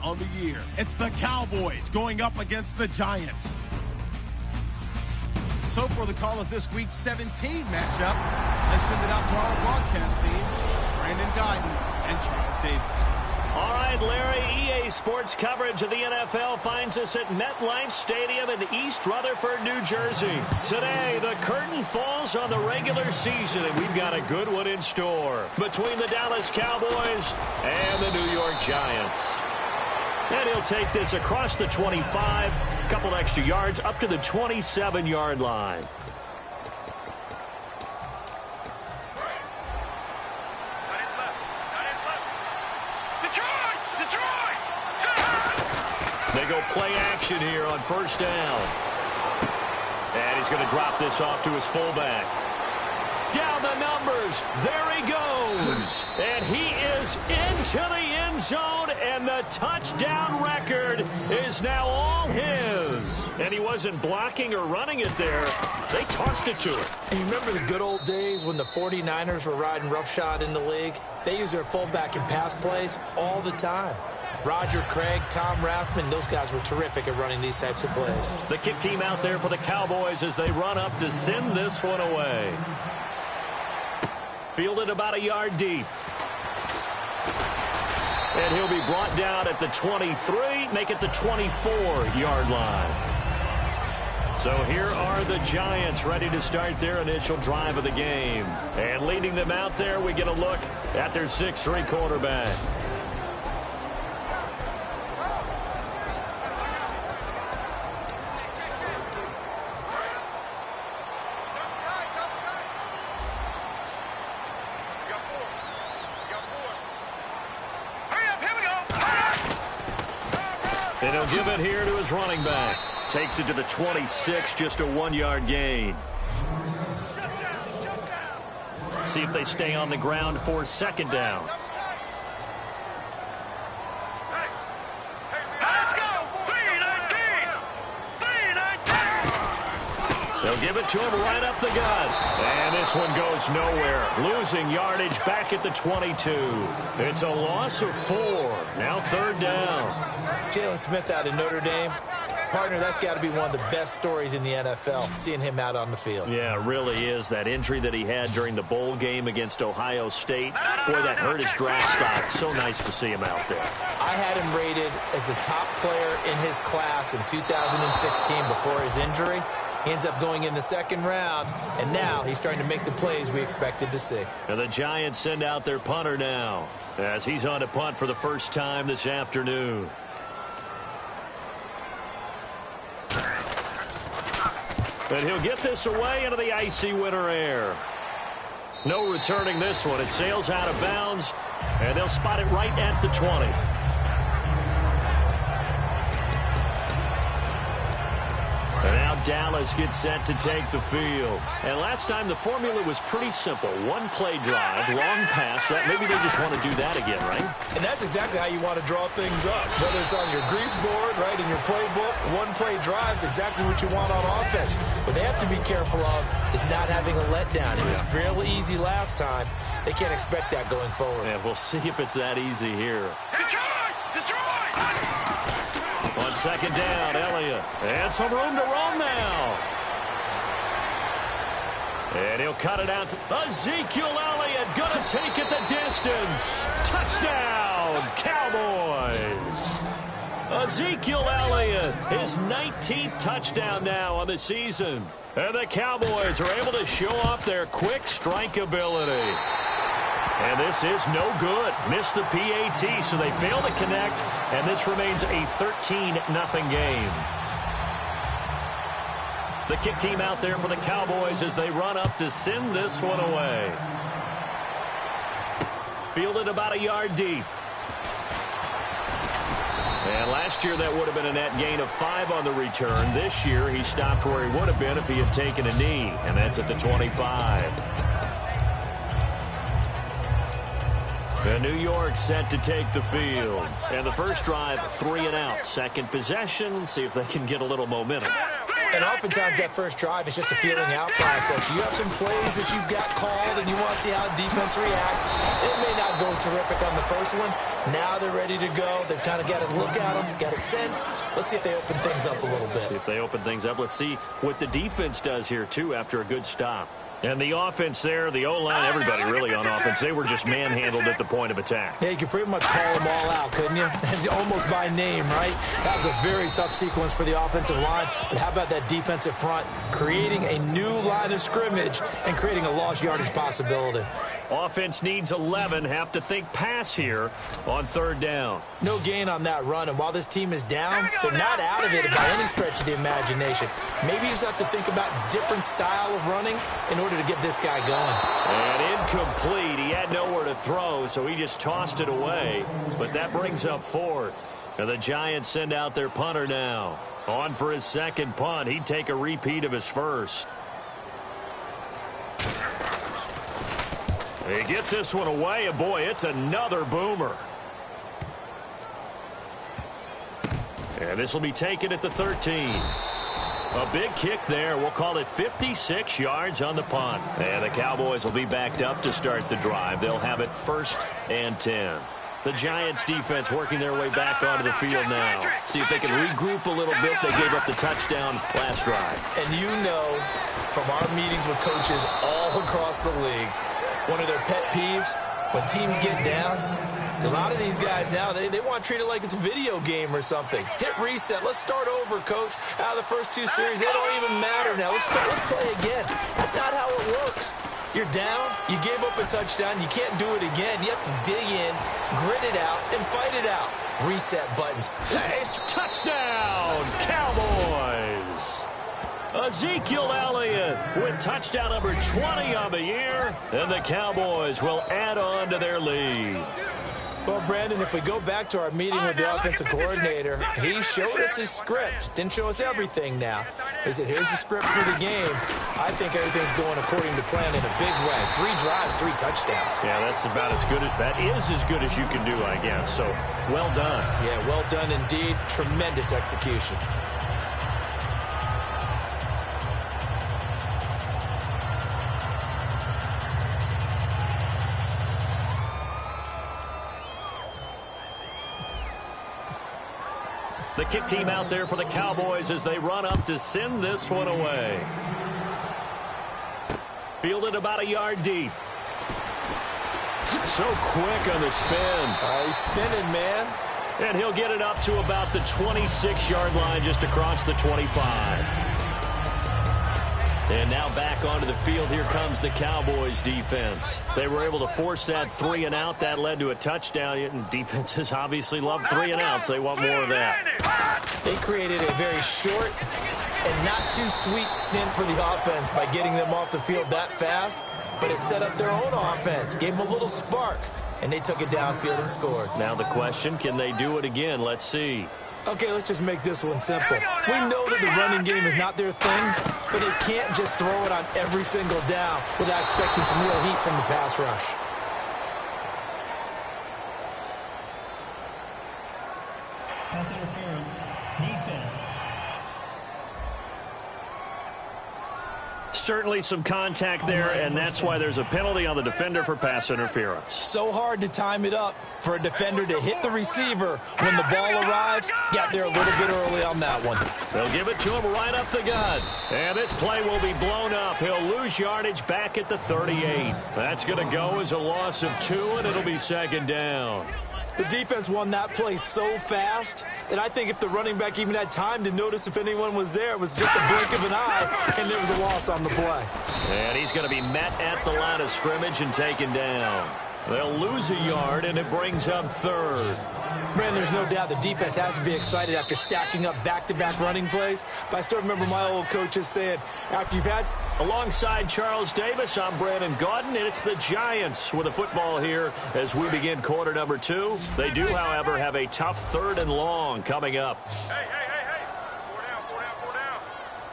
on the year. It's the Cowboys going up against the Giants. So for the call of this week's 17 matchup, let's send it out to our broadcast team, Brandon Guyton and Charles Davis. All right, Larry, EA Sports coverage of the NFL finds us at MetLife Stadium in East Rutherford, New Jersey. Today, the curtain falls on the regular season, and we've got a good one in store between the Dallas Cowboys and the New York Giants. And he'll take this across the 25, a couple extra yards up to the 27-yard line. They go play action here on first down. And he's going to drop this off to his fullback. Down the numbers. There he goes. And he is into the end zone, and the touchdown record is now all his. And he wasn't blocking or running it there. They tossed it to him. And you remember the good old days when the 49ers were riding roughshod in the league? They used their fullback in pass plays all the time. Roger Craig, Tom Rathman, those guys were terrific at running these types of plays. The kick team out there for the Cowboys as they run up to send this one away. Fielded about a yard deep. And he'll be brought down at the 23, make it the 24-yard line. So here are the Giants ready to start their initial drive of the game. And leading them out there, we get a look at their 6'3" quarterback. And he'll give it here to his running back. Takes it to the 26, just a 1-yard gain. See if they stay on the ground for second down. They'll give it to him right up the gut. And this one goes nowhere. Losing yardage back at the 22. It's a loss of 4. Now third down. Jalen Smith out of Notre Dame. Partner, that's got to be one of the best stories in the NFL, seeing him out on the field. Yeah, it really is. That injury that he had during the bowl game against Ohio State, boy, that hurt his draft stock. So nice to see him out there. I had him rated as the top player in his class in 2016 before his injury. He ends up going in the second round, and now he's starting to make the plays we expected to see. And the Giants send out their punter now as he's on to punt for the first time this afternoon. And he'll get this away into the icy winter air. No returning this one. It sails out of bounds, and they'll spot it right at the 20. And now Dallas gets set to take the field. And last time the formula was pretty simple. One play drive, long pass. Maybe they just want to do that again, right? And that's exactly how you want to draw things up. Whether it's on your grease board, right, in your playbook, one play drive is exactly what you want on offense. What they have to be careful of is not having a letdown. It was real easy last time. They can't expect that going forward. Yeah, we'll see if it's that easy here. Detroit! On second down, Elliott. And some room to roam now. And he'll cut it out to Ezekiel Elliott. Gonna take it the distance. Touchdown, Cowboys. Ezekiel Elliott, his 19th touchdown now on the season. And the Cowboys are able to show off their quick strike ability. And this is no good. Missed the PAT, so they fail to connect, and this remains a 13-0 game. The kick team out there for the Cowboys as they run up to send this one away. Fielded about a yard deep. And last year that would have been a net gain of 5 on the return. This year he stopped where he would have been if he had taken a knee, and that's at the 25. And New York set to take the field. And the first drive, 3 and out. Second possession, see if they can get a little momentum. And oftentimes that first drive is just a feeling out process. You have some plays that you've got called and you want to see how defense reacts. It may not go terrific on the first one. Now they're ready to go. They've kind of got to look at them, got a sense. Let's see if they open things up a little bit. See if they open things up. Let's see what the defense does here, too, after a good stop. And the offense there, the O-line, everybody really on offense, they were just manhandled at the point of attack. Yeah, you could pretty much call them all out, couldn't you? Almost by name, right? That was a very tough sequence for the offensive line. But how about that defensive front creating a new line of scrimmage and creating a lost yardage possibility? Offense needs 11. Have to think pass here on third down. No gain on that run, and while this team is down, they're not out of it by any stretch of the imagination. Maybe you just have to think about different style of running in order to get this guy going. And incomplete. He had nowhere to throw, so he just tossed it away. But that brings up fourth. And the Giants send out their punter now. On for his second punt. He'd take a repeat of his first. He gets this one away, and boy, it's another boomer. And this will be taken at the 13. A big kick there. We'll call it 56 yards on the punt. And the Cowboys will be backed up to start the drive. They'll have it 1st and 10. The Giants defense working their way back onto the field now. See if they can regroup a little bit. They gave up the touchdown last drive. And you know from our meetings with coaches all across the league, one of their pet peeves, when teams get down, a lot of these guys now, they want to treat it like it's a video game or something. Hit reset. Let's start over, coach. Out of the first 2 series, they don't even matter now. Let's play again. That's not how it works. You're down. You gave up a touchdown. You can't do it again. You have to dig in, grit it out, and fight it out. Reset buttons. Touchdown, Cowboys! Ezekiel Elliott with touchdown number 20 on the year, and the Cowboys will add on to their lead. Well, Brandon, if we go back to our meeting with the offensive coordinator, he showed us his script. Didn't show us everything now. He said, here's the script for the game. I think everything's going according to plan in a big way. 3 drives, 3 touchdowns. Yeah, that's about as good as, that is as good as you can do, I guess. So, well done. Yeah, well done indeed. Tremendous execution. The kick team out there for the Cowboys as they run up to send this one away. Fielded about a yard deep. So quick on the spin. He's spinning, man. And he'll get it up to about the 26-yard line just across the 25. And now back onto the field. Here comes the Cowboys defense. They were able to force that 3-and-out. That led to a touchdown. And defenses obviously love 3-and-outs. They want more of that. They created a very short and not too sweet stint for the offense by getting them off the field that fast. But it set up their own offense, gave them a little spark, and they took it downfield and scored. Now the question, can they do it again? Let's see. Okay, let's just make this one simple. We know that the running game is not their thing, but they can't just throw it on every single down without expecting some real heat from the pass rush. Pass interference, defense. Certainly some contact there, and that's why there's a penalty on the defender for pass interference. So hard to time it up for a defender to hit the receiver when the ball arrives. Got there a little bit early on that one. They'll give it to him right up the gut. And this play will be blown up. He'll lose yardage back at the 38. That's going to go as a loss of 2, and it'll be 2nd down. The defense won that play so fast that I think if the running back even had time to notice if anyone was there, it was just a blink of an eye, and there was a loss on the play. And he's going to be met at the line of scrimmage and taken down. They'll lose a yard, and it brings up 3rd. Man, there's no doubt the defense has to be excited after stacking up back-to-back running plays. But I still remember my old coaches saying, after you've had... Alongside Charles Davis, I'm Brandon Gaudin, and it's the Giants with a football here as we begin quarter number 2. They do, however, have a tough 3rd and long coming up. Hey. 4 down.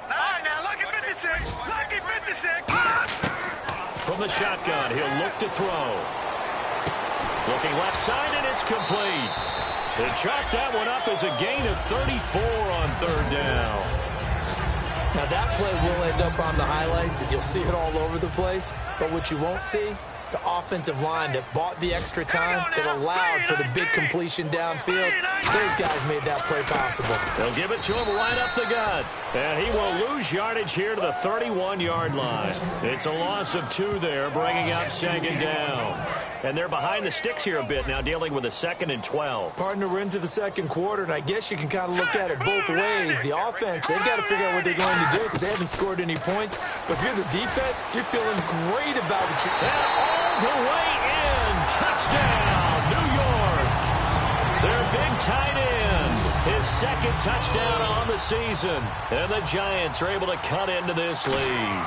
All right, now, look at 56. Look at 56. From the shotgun, he'll look to throw. Looking left side, and it's complete. They chalk that one up as a gain of 34 on 3rd down. Now, that play will end up on the highlights, and you'll see it all over the place. But what you won't see, the offensive line that bought the extra time, that allowed for the big completion downfield, those guys made that play possible. They'll give it to him right up the gut. And he will lose yardage here to the 31-yard line. It's a loss of 2 there, bringing up second down. And they're behind the sticks here a bit now, dealing with a 2nd and 12. Partner, we're into the second quarter, and I guess you can kind of look at it both ways. The offense, they've got to figure out what they're going to do because they haven't scored any points. But if you're the defense, you're feeling great about what you're... And all the way in. Touchdown, New York. Their big tight end. His 2nd touchdown on the season. And the Giants are able to cut into this lead.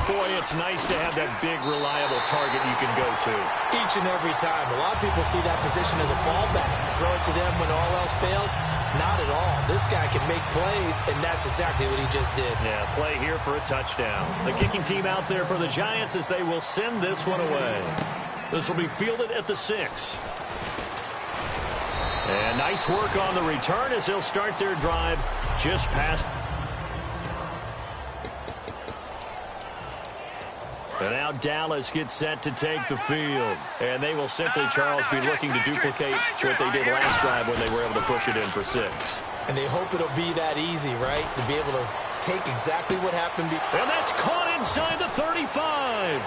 Boy, it's nice to have that big, reliable target you can go to. Each and every time. A lot of people see that position as a fallback. Throw it to them when all else fails. Not at all. This guy can make plays, and that's exactly what he just did. Yeah, play here for a touchdown. The kicking team out there for the Giants as they will send this one away. This will be fielded at the 6. And nice work on the return as they'll start their drive just past. And now Dallas gets set to take the field. And they will simply, Charles, be looking to duplicate what they did last drive when they were able to push it in for 6. And they hope it'll be that easy, right? To be able to take exactly what happened. And that's caught inside the 35.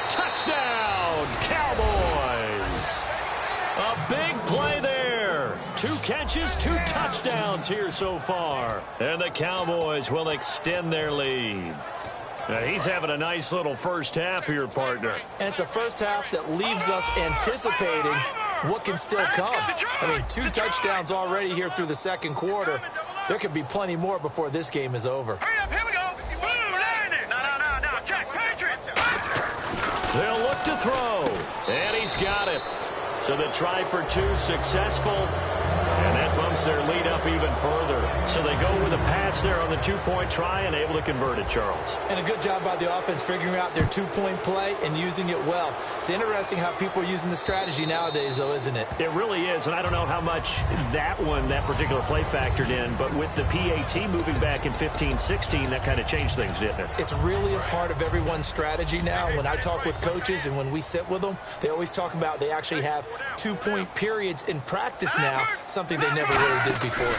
Touchdown, Cowboys. A big play there. 2 catches, 2 touchdowns here so far. And the Cowboys will extend their lead. Now, he's having a nice little first half here, partner. And it's a first half that leaves us anticipating what can still come. I mean, 2 touchdowns already here through the second quarter. There could be plenty more before this game is over. Hurry up, here we go. Blue, landing. No, check, Patriots. They'll look to throw. And he's got it. So the try for 2 successful. And that bumps their lead up even further. So they go with a pass there on the 2-point try and able to convert it, Charles. And a good job by the offense figuring out their 2-point play and using it well. It's interesting how people are using the strategy nowadays, though, isn't it? It really is, and I don't know how much that particular play factored in, but with the PAT moving back in 15-16, that kind of changed things, didn't it? It's really a part of everyone's strategy now. When I talk with coaches and when we sit with them, they always talk about they actually have 2-point periods in practice now, something they never really did before.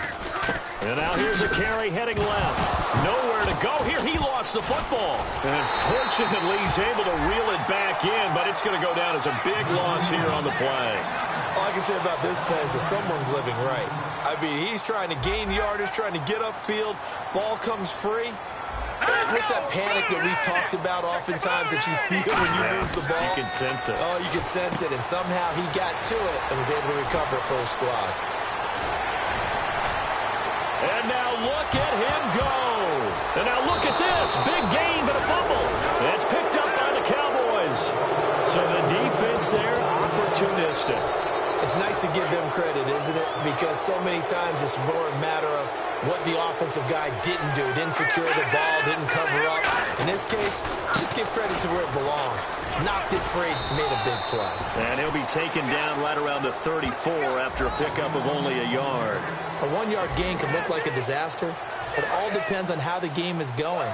And now here's a carry heading left. Nowhere to go here. He lost the football. And fortunately, he's able to reel it back in, but it's going to go down as a big loss here on the play. All I can say about this play is that someone's living right. I mean, he's trying to gain yardage, trying to get upfield. Ball comes free. What's that panic that we've talked about oftentimes that you feel when you lose the ball? You can sense it. Oh, you can sense it. And somehow he got to it and was able to recover it for his squad. And now look at him go. And now look at this. Big gain, but a fumble. It's picked up by the Cowboys. So the defense there, opportunistic. It's nice to give them credit, isn't it? Because so many times it's more a matter of what the offensive guy didn't do. Didn't secure the ball, didn't cover up. In this case, just give credit to where it belongs. Knocked it free, made a big play. And he'll be taken down right around the 34 after a pickup of only a yard. A 1-yard gain can look like a disaster. It all depends on how the game is going.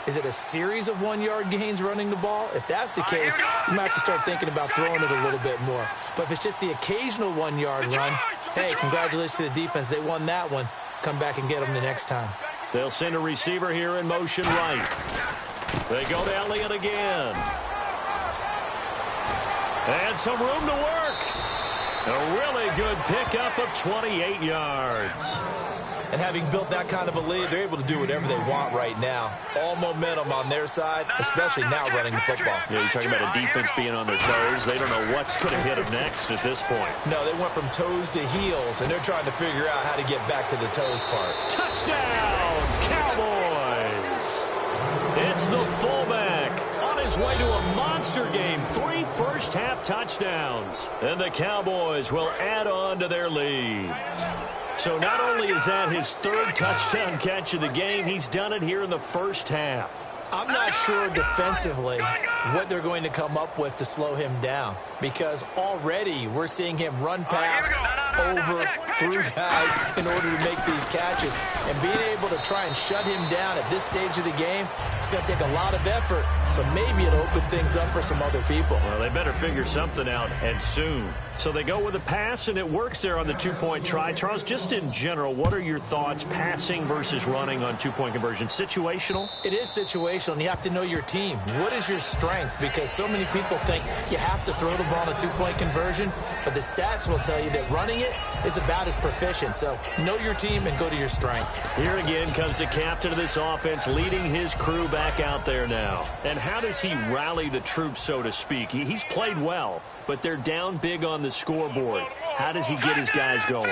Is it a series of 1-yard gains running the ball? If that's the case, you might have to start thinking about throwing it a little bit more. But if it's just the occasional 1-yard run, hey, congratulations to the defense. They won that one. Come back and get them the next time. They'll send a receiver here in motion right. They go to Elliott again. And some room to work. A really good pickup of 28 yards. And having built that kind of a lead, they're able to do whatever they want right now. All momentum on their side, especially now running the football. Yeah, you're talking about a defense being on their toes. They don't know what's going to hit them next at this point. No, they went from toes to heels, and they're trying to figure out how to get back to the toes part. Touchdown, Cowboys! It's the fullback on his way to a monster game. 3 first-half touchdowns. And the Cowboys will add on to their lead. So not only is that his 3rd touchdown catch of the game, he's done it here in the first half. I'm not sure defensively what they're going to come up with to slow him down, because already we're seeing him run past, over, through guys in order to make these catches. And being able to try and shut him down at this stage of the game, it's going to take a lot of effort. So maybe it'll open things up for some other people. Well, they better figure something out, and soon. So they go with a pass, and it works there on the two-point try. Charles, just in general, what are your thoughts passing versus running on two-point conversion? Situational? It is situational, and you have to know your team. What is your strength? Because so many people think you have to throw the ball on a two-point conversion, but the stats will tell you that running it is about as proficient. So know your team and go to your strength. Here again comes the captain of this offense, leading his crew back out there now. And how does he rally the troops, so to speak? He's played well, but they're down big on the scoreboard. How does he get his guys going?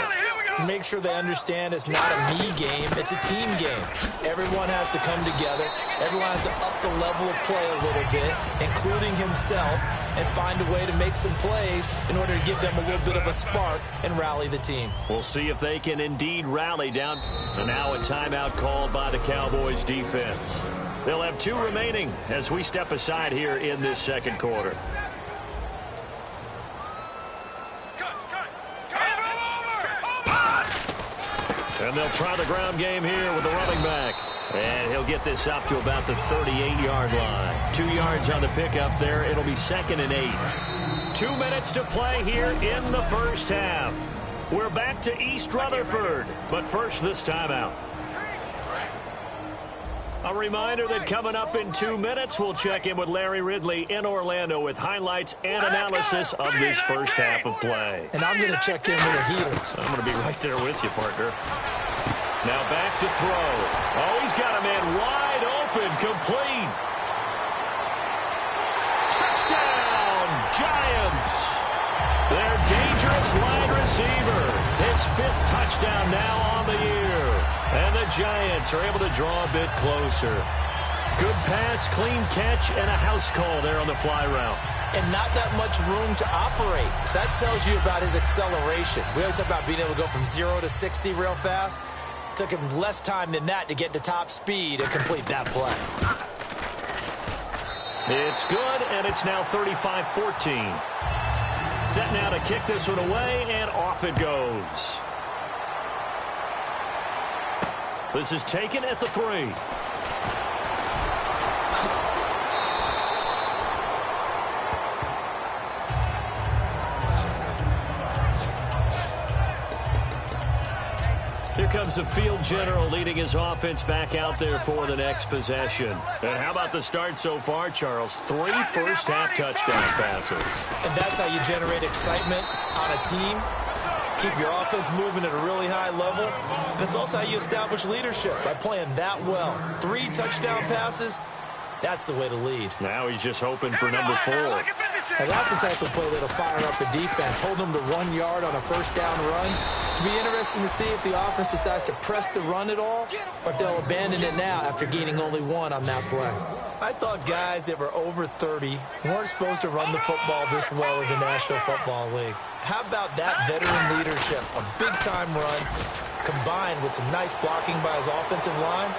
To make sure they understand it's not a me game, it's a team game. Everyone has to come together. Everyone has to up the level of play a little bit, including himself, and find a way to make some plays in order to give them a little bit of a spark and rally the team. We'll see if they can indeed rally down. And now a timeout called by the Cowboys defense. They'll have 2 remaining as we step aside here in this second quarter. And they'll try the ground game here with the running back. And he'll get this up to about the 38-yard line. 2 yards on the pickup there. It'll be 2nd and 8. 2 minutes to play here in the first half. We're back to East Rutherford. But first, this timeout. A reminder that coming up in 2 minutes, we'll check in with Larry Ridley in Orlando with highlights and analysis of this first half of play. And I'm going to check in with a heater. I'm going to be right there with you, partner. Now back to throw. Oh, he's got a man wide open, complete. Touchdown, Giants. Their dangerous wide receiver. His 5th touchdown now on the year. And the Giants are able to draw a bit closer. Good pass, clean catch, and a house call there on the fly route. And not that much room to operate. So that tells you about his acceleration. We always talk about being able to go from 0 to 60 real fast. It took him less time than that to get to top speed and complete that play. It's good, and it's now 35-14. Set now to kick this one away, and off it goes. This is taken at the 3. Here comes the field general leading his offense back out there for the next possession. And how about the start so far, Charles? 3 first-half touchdown passes. And that's how you generate excitement on a team. Keep your offense moving at a really high level. And it's also how you establish leadership, by playing that well. 3 touchdown passes, that's the way to lead. Now he's just hoping for number 4. And that's the type of play that'll fire up the defense, hold them to 1 yard on a first down run. It'll be interesting to see if the offense decides to press the run at all, or if they'll abandon it now after gaining only 1 on that play. I thought guys that were over 30 weren't supposed to run the football this well in the National Football League. How about that veteran leadership? A big-time run combined with some nice blocking by his offensive line.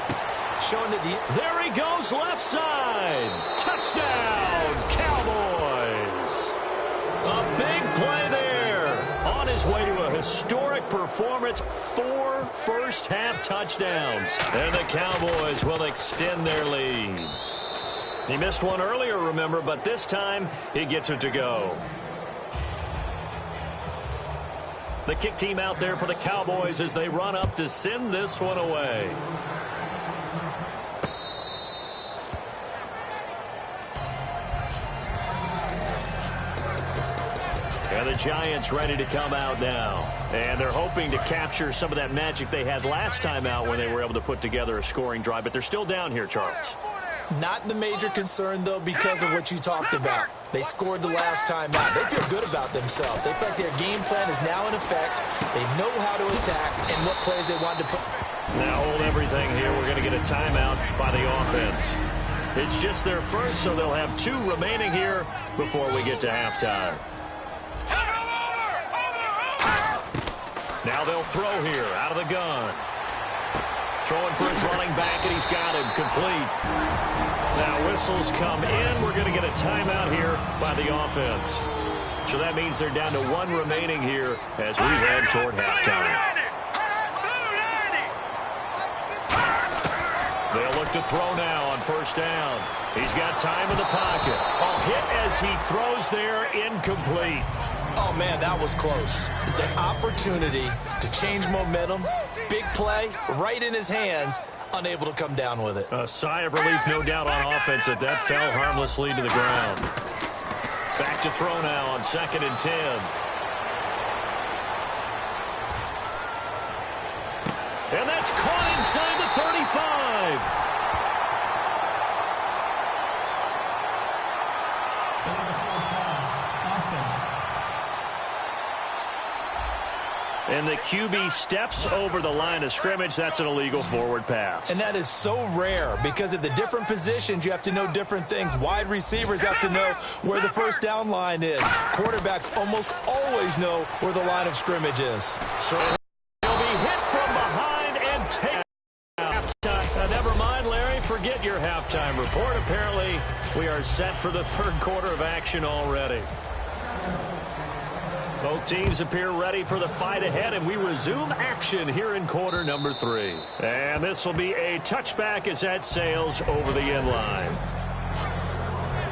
Showing that there he goes, left side. Touchdown, Cowboys. A big play there. On his way to a historic performance, 4 first-half touchdowns. And the Cowboys will extend their lead. He missed one earlier, remember, but this time he gets it to go. The kick team out there for the Cowboys as they run up to send this one away. And the Giants ready to come out now. And they're hoping to capture some of that magic they had last time out when they were able to put together a scoring drive. But they're still down here, Charles. Not the major concern, though, because of what you talked about. They scored the last time out. They feel good about themselves. They feel like their game plan is now in effect. They know how to attack and what plays they want to put. Now hold everything here. We're going to get a timeout by the offense. It's just their first, so they'll have 2 remaining here before we get to halftime. Now they'll throw here out of the gun. Throwing for his running back, and he's got him complete. Now whistles come in. We're going to get a timeout here by the offense. So that means they're down to 1 remaining here as we head toward halftime. to throw now on first down. He's got time in the pocket. A hit as he throws there, incomplete. Oh, man, that was close. The opportunity to change momentum, big play, right in his hands, unable to come down with it. A sigh of relief, no doubt, on offense that fell harmlessly to the ground. Back to throw now on 2nd and 10. And that's caught inside the 35. And the QB steps over the line of scrimmage. That's an illegal forward pass. And that is so rare because at the different positions, you have to know different things. Wide receivers have to know where the first down line is. Quarterbacks almost always know where the line of scrimmage is. So he'll be hit from behind and take halftime. Never mind, Larry. Forget your halftime report. Apparently, we are set for the third quarter of action already. Both teams appear ready for the fight ahead, and we resume action here in quarter number 3. And this will be a touchback as that sails over the end line.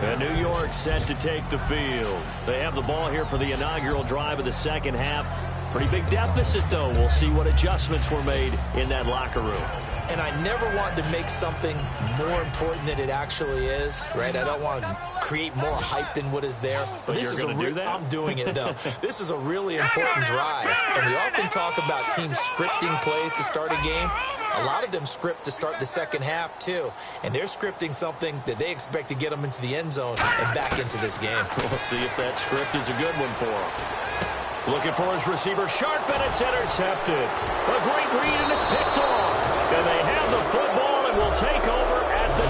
And New York set to take the field. They have the ball here for the inaugural drive of the second half. Pretty big deficit, though. We'll see what adjustments were made in that locker room. And I never want to make something more important than it actually is, right? I don't want to create more hype than what is there. But this is do that? I'm doing it, though. This is a really important drive. And we often talk about teams scripting plays to start a game. A lot of them script to start the second half, too. And they're scripting something that they expect to get them into the end zone and back into this game. We'll see if that script is a good one for them. Looking for his receiver, sharp, and it's intercepted. A great read, and it's picked off. And they have the football and will take over at the...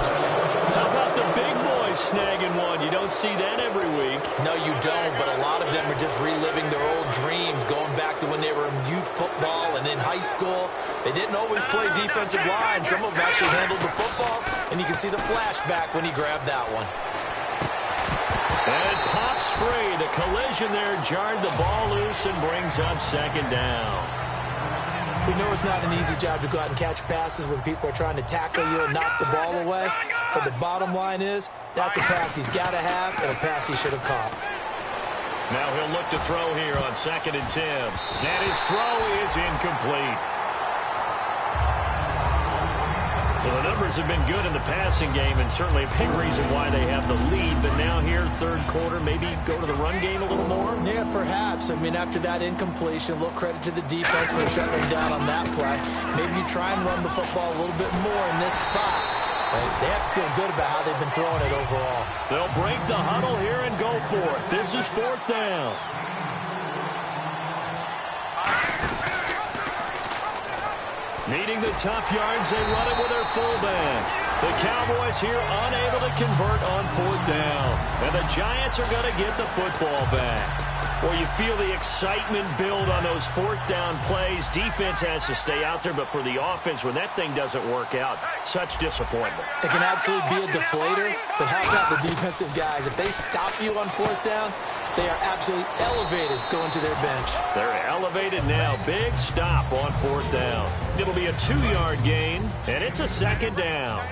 How about the big boys snagging one? You don't see that every week. No, you don't, but a lot of them are just reliving their old dreams, going back to when they were in youth football and in high school. They didn't always play defensive line. Some of them actually handled the football, and you can see the flashback when he grabbed that one. And it pops free. The collision there jarred the ball loose and brings up second down. We know it's not an easy job to go out and catch passes when people are trying to tackle you and knock the ball away. But the bottom line is, that's a pass he's got to have and a pass he should have caught. Now he'll look to throw here on 2nd and 10. And his throw is incomplete. Well, the numbers have been good in the passing game, and certainly a big reason why they have the lead. But now here, third quarter, maybe go to the run game a little more? Yeah, perhaps. I mean, after that incompletion, a little credit to the defense for shutting them down on that play. Maybe you try and run the football a little bit more in this spot. They have to feel good about how they've been throwing it overall. They'll break the huddle here and go for it. This is 4th down. Needing the tough yards, they run it with their fullback. The Cowboys here unable to convert on 4th down. And the Giants are going to get the football back. Well, you feel the excitement build on those 4th down plays. Defense has to stay out there, but for the offense, when that thing doesn't work out, such disappointment. It can absolutely be a deflator, but how about the defensive guys? If they stop you on 4th down, they are absolutely elevated going to their bench. They're elevated now. Big stop on 4th down. It'll be a 2-yard gain, and it's a 2nd down.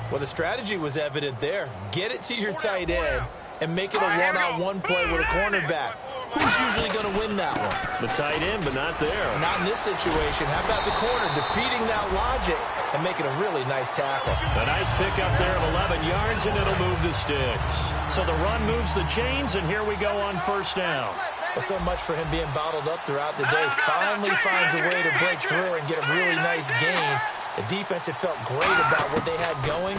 Well, the strategy was evident there. Get it to your tight end and make it a one-on-one play with a cornerback. Who's usually going to win that one? The tight end, but not there. Not in this situation. How about the corner defeating that logic and making a really nice tackle? A nice pickup there of 11 yards, and it'll move the sticks. So the run moves the chains, and here we go on 1st down. Well, so much for him being bottled up throughout the day. Finally finds a way to break through and get a really nice gain. The defense had felt great about what they had going.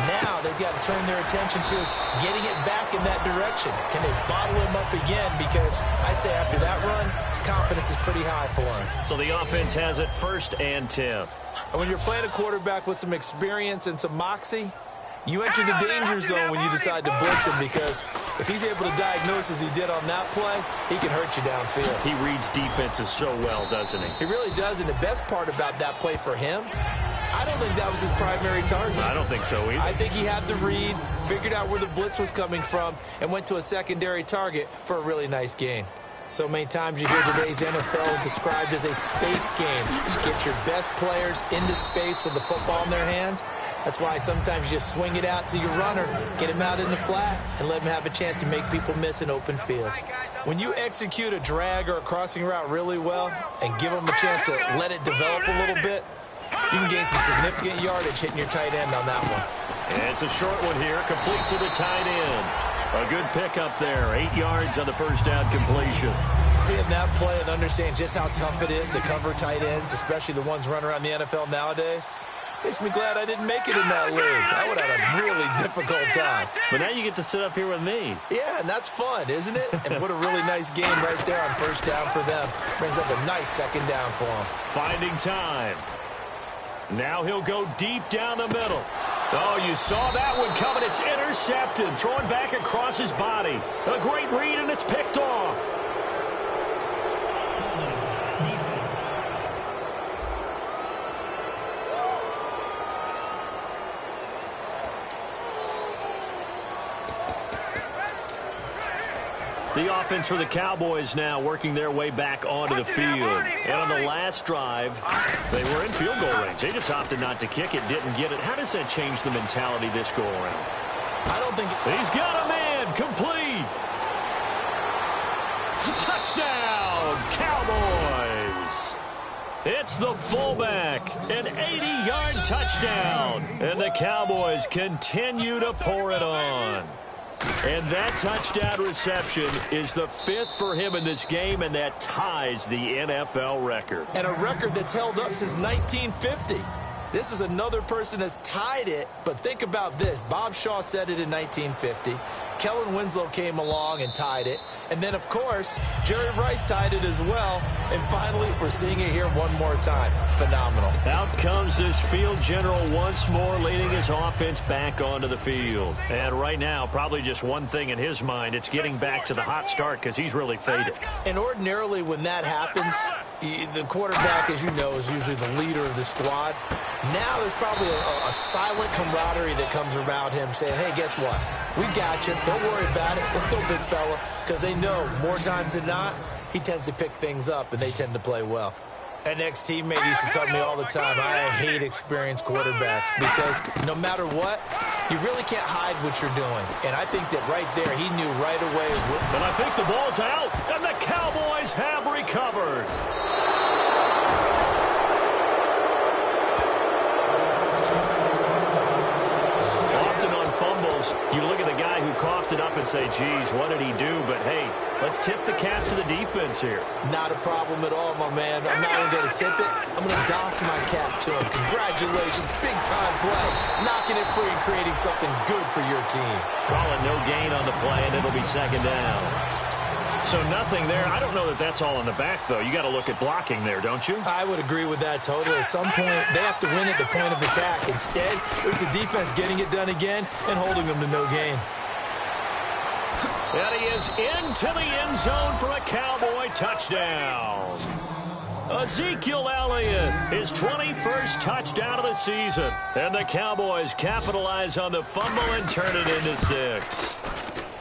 Now they've got to turn their attention to getting it back in that direction. Can they bottle him up again? Because I'd say after that run, confidence is pretty high for him. So the offense has it 1st and 10. And when you're playing a quarterback with some experience and some moxie, you enter the danger zone when you decide to blitz him, because if he's able to diagnose as he did on that play, he can hurt you downfield. He reads defenses so well, doesn't he? He really does, and the best part about that play for him, I don't think that was his primary target. I don't think so either. I think he had the read, figured out where the blitz was coming from, and went to a secondary target for a really nice gain. So many times you hear today's NFL described as a space game. Get your best players into space with the football in their hands. That's why sometimes you just swing it out to your runner, get him out in the flat, and let him have a chance to make people miss an open field. When you execute a drag or a crossing route really well and give them a chance to let it develop a little bit, you can gain some significant yardage hitting your tight end on that one. It's a short one here, complete to the tight end. A good pickup there, 8 yards on the first down completion. Seeing that play and understand just how tough it is to cover tight ends, especially the ones running around the NFL nowadays, makes me glad I didn't make it in that league. I would have had a really difficult time. But now you get to sit up here with me. Yeah, and that's fun, isn't it? And what a really nice game right there on first down for them. Brings up a nice second down for them. Finding time. Now he'll go deep down the middle. Oh, you saw that one coming. It's intercepted. Thrown back across his body. A great read, and it's picked off. Defense. The offense for the Cowboys now working their way back onto the field. And on the last drive, they were in field goal range. They just opted not to kick it, didn't get it. How does that change the mentality this go around? I don't think... He's got a man, complete. Touchdown, Cowboys. It's the fullback, an 80-yard touchdown. And the Cowboys continue to pour it on. And that touchdown reception is the 5th for him in this game, and that ties the NFL record. And a record that's held up since 1950. This is another person that's tied it, but think about this. Bob Shaw said it in 1950. Kellen Winslow came along and tied it. And then, of course, Jerry Rice tied it as well. And finally, we're seeing it here one more time. Phenomenal. Out comes this field general once more, leading his offense back onto the field. And right now, probably just one thing in his mind, it's getting back to the hot start because he's really faded. And ordinarily when that happens, the quarterback, as you know, is usually the leader of the squad. Now there's probably a silent camaraderie that comes around him saying, hey, guess what? We got you. Don't worry about it. Let's go, big fella. Because they know more times than not, he tends to pick things up, and they tend to play well. An ex-teammate used to tell me all the time, I hate experienced quarterbacks because no matter what, you really can't hide what you're doing. And I think that right there, he knew right away. And I think the ball's out, and the Cowboys have recovered. Often on fumbles, you look at the guy who coughed it up and say, geez, what did he do? But, hey, let's tip the cap to the defense here. Not a problem at all, my man. I'm not even going to tip it. I'm going to doff my cap to him. Congratulations. Big-time play. Knocking it free and creating something good for your team. Calling no gain on the play, and it'll be second down. So nothing there. I don't know that that's all in the back, though. You got to look at blocking there, don't you? I would agree with that totally. At some point, they have to win at the point of attack. Instead, it was the defense getting it done again and holding them to no gain. And he is into the end zone for a Cowboy touchdown. Ezekiel Elliott, his 21st touchdown of the season. And the Cowboys capitalize on the fumble and turn it into 6.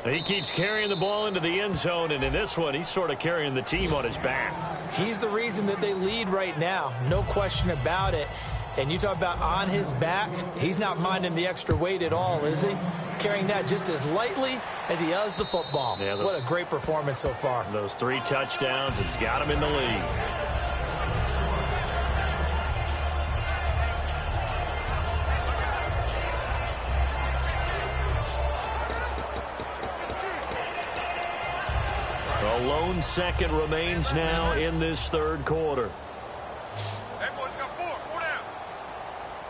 He keeps carrying the ball into the end zone, and in this one, he's sort of carrying the team on his back. He's the reason that they lead right now. No question about it. And you talk about on his back, he's not minding the extra weight at all, is he? Carrying that just as lightly as he does the football. Yeah, what a great performance so far. Those 3 touchdowns, he's got him in the lead. A lone second remains now in this third quarter. That boy's got 4. 4 down.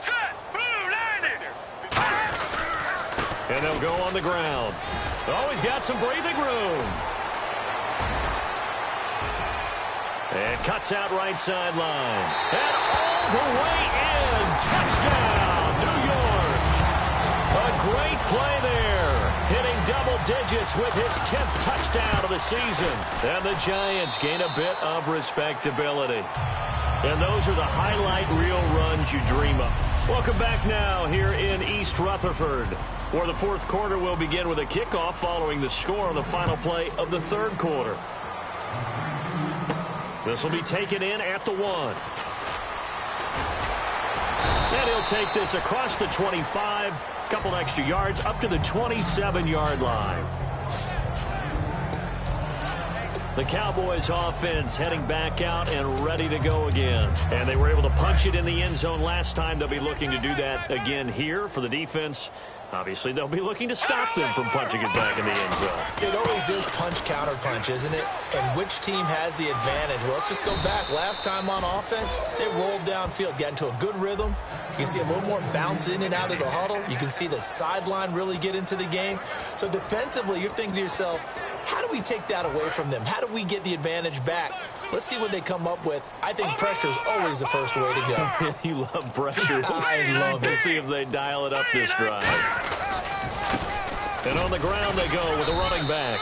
Set. Blue landed. And they'll go on the ground. Oh, he's got some breathing room. And cuts out right sideline. And all the way in. Touchdown, New York. A great play there. Hitting double digits with his 10th touchdown of the season. And the Giants gain a bit of respectability. And those are the highlight reel runs you dream of. Welcome back now here in East Rutherford, where the fourth quarter will begin with a kickoff following the score on the final play of the third quarter. This will be taken in at the 1. And he'll take this across the 25, a couple extra yards up to the 27-yard line. The Cowboys offense heading back out and ready to go again. And they were able to punch it in the end zone last time. They'll be looking to do that again here for the defense. Obviously, they'll be looking to stop them from punching it back in the end zone. It always is punch-counter-punch, isn't it? And which team has the advantage? Well, let's just go back. Last time on offense, they rolled downfield, got into a good rhythm. You can see a little more bounce in and out of the huddle. You can see the sideline really get into the game. So defensively, you're thinking to yourself, how do we take that away from them? How do we get the advantage back? Let's see what they come up with. I think pressure is always the first way to go. You love pressure. I love it. We'll see if they dial it up this drive. And on the ground they go with a running back.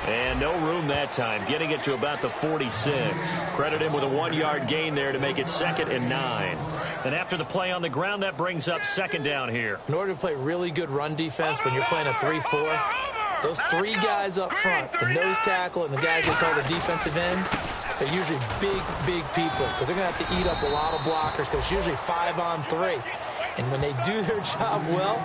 And no room that time, getting it to about the 46. Credit him with a 1-yard gain there to make it 2nd and 9. And after the play on the ground, that brings up 2nd down here. In order to play really good run defense when you're playing a 3-4, those 3 guys up front, the nose tackle and the guys they call the defensive ends, they're usually big people because they're going to have to eat up a lot of blockers because it's usually 5-on-3. And when they do their job well,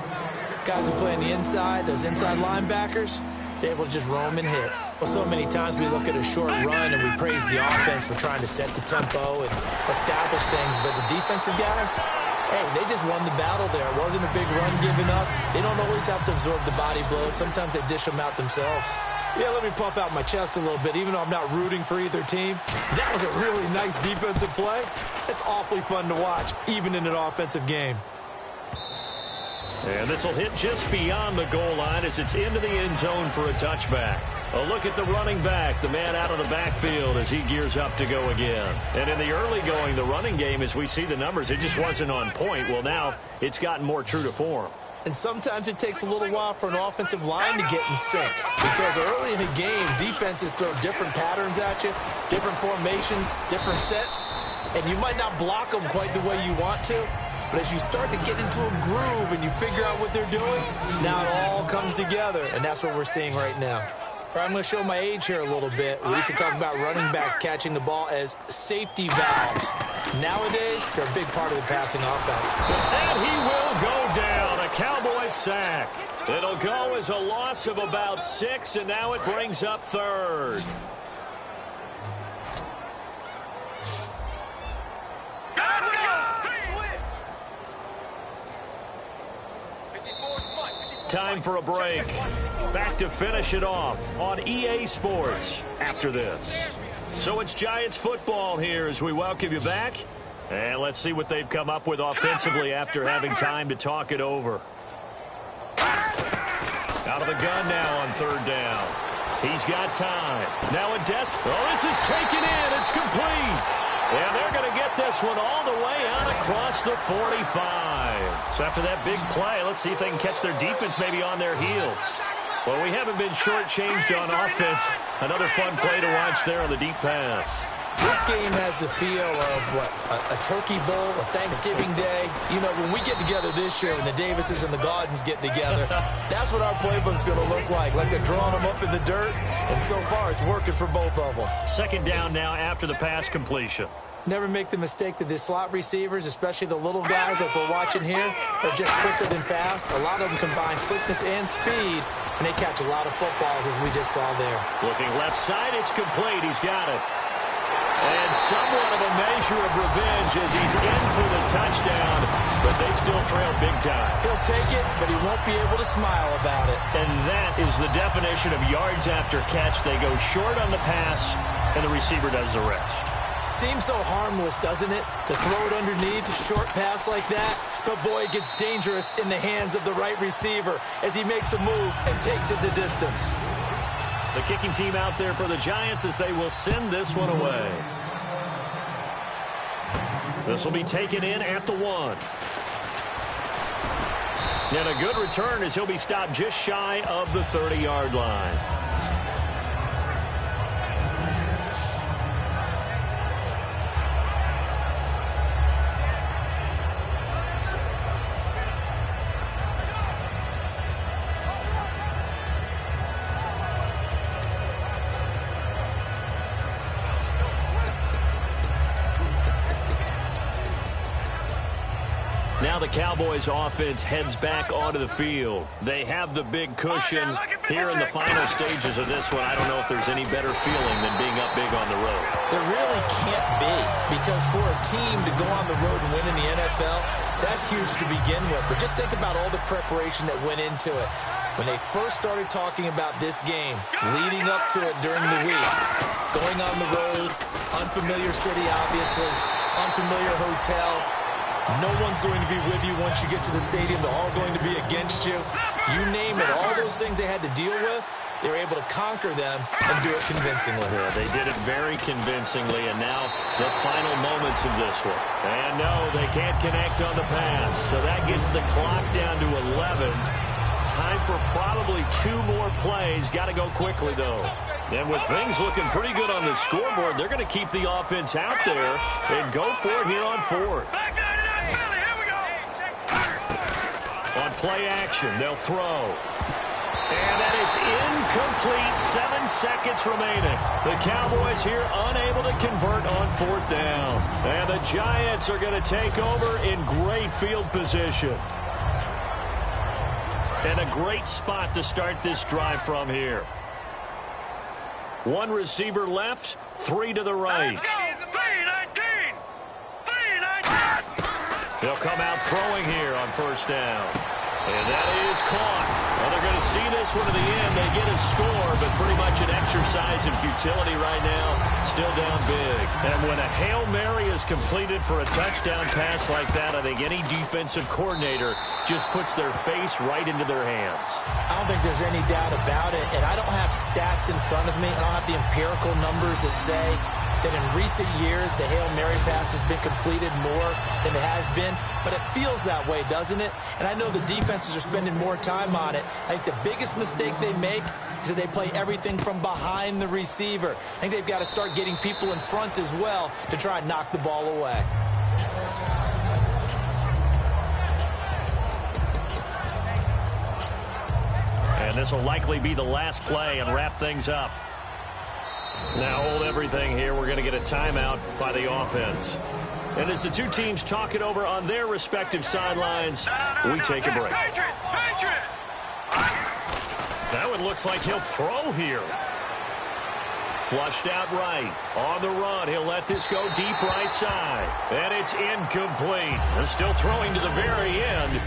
guys who play on the inside, those inside linebackers, they're able to just roam and hit. Well, so many times we look at a short run and we praise the offense for trying to set the tempo and establish things, but the defensive guys, hey, they just won the battle there. It wasn't a big run given up. They don't always have to absorb the body blows. Sometimes they dish them out themselves. Yeah, let me puff out my chest a little bit, even though I'm not rooting for either team. That was a really nice defensive play. It's awfully fun to watch, even in an offensive game. And this will hit just beyond the goal line as it's into the end zone for a touchback. A look at the running back, the man out of the backfield as he gears up to go again. And in the early going, the running game, as we see the numbers, it just wasn't on point. Well, now it's gotten more true to form. And sometimes it takes a little while for an offensive line to get in sync. Because early in the game, defenses throw different patterns at you, different formations, different sets. And you might not block them quite the way you want to. But as you start to get into a groove and you figure out what they're doing, now it all comes together. And that's what we're seeing right now. I'm going to show my age here a little bit. We used to talk about running backs catching the ball as safety valves. Nowadays, they're a big part of the passing offense. And he will go down. A Cowboy sack. It'll go as a loss of about 6, and now it brings up 3rd. Time for a break. Back to finish it off on EA Sports after this. So it's Giants football here as we welcome you back. And let's see what they've come up with offensively after having time to talk it over. Out of the gun now on 3rd down. He's got time. Now a this is taken in. It's complete. And they're going to get this one all the way out across the 45. So after that big play, let's see if they can catch their defense maybe on their heels. Well, we haven't been shortchanged on offense. Another fun play to watch there on the deep pass. This game has the feel of, a turkey bowl, a Thanksgiving day. You know, when we get together this year and the Davises and the Gaudens get together, that's what our playbook's going to look like they're drawing them up in the dirt. And so far, it's working for both of them. 2nd down now after the pass completion. Never make the mistake that the slot receivers, especially the little guys like we're watching here, are just quicker than fast. A lot of them combine quickness and speed, and they catch a lot of footballs, as we just saw there. Looking left side, it's complete. He's got it. And somewhat of a measure of revenge as he's in for the touchdown, but they still trail big time. He'll take it, but he won't be able to smile about it. And that is the definition of yards after catch. They go short on the pass, and the receiver does the rest. Seems so harmless, doesn't it? To throw it underneath, a short pass like that. But boy, it gets dangerous in the hands of the right receiver as he makes a move and takes it the distance. The kicking team out there for the Giants as they will send this one away. This will be taken in at the 1. And a good return as he'll be stopped just shy of the 30-yard line. Now the Cowboys offense heads back onto the field. They have the big cushion here in the final stages of this one. I don't know if there's any better feeling than being up big on the road. There really can't be, because for a team to go on the road and win in the NFL, that's huge to begin with. But just think about all the preparation that went into it. When they first started talking about this game, leading up to it during the week, going on the road, unfamiliar city, obviously, unfamiliar hotel. No one's going to be with you once you get to the stadium. They're all going to be against you. You name it, all those things they had to deal with, they were able to conquer them and do it convincingly. Yeah, they did it very convincingly, and now the final moments of this one. And no, they can't connect on the pass, so that gets the clock down to 11. Time for probably 2 more plays. Got to go quickly, though. And with things looking pretty good on the scoreboard, they're going to keep the offense out there and go for it here on 4th. On play action, they'll throw. And that is incomplete. 7 seconds remaining. The Cowboys here unable to convert on 4th down. And the Giants are going to take over in great field position. And a great spot to start this drive from here. 1 receiver left, 3 to the right. Let's go. 3-19. 3-19. They'll come out throwing here on 1st down. And that is caught. Well, they're going to see this one to the end. They get a score, but pretty much an exercise in futility right now. Still down big. And when a Hail Mary is completed for a touchdown pass like that, I think any defensive coordinator just puts their face right into their hands. I don't think there's any doubt about it, and I don't have stats in front of me. I don't have the empirical numbers that say that in recent years the Hail Mary pass has been completed more than it has been, but it feels that way, doesn't it? And I know the defenses are spending more time on it. I think the biggest mistake they make is that they play everything from behind the receiver. I think they've got to start getting people in front as well to try and knock the ball away. And this will likely be the last play and wrap things up. Now hold everything here. We're going to get a timeout by the offense. And as the 2 teams talk it over on their respective sidelines, we take a break. That one looks like he'll throw here. Flushed out right. On the run, he'll let this go deep right side. And it's incomplete. They're still throwing to the very end.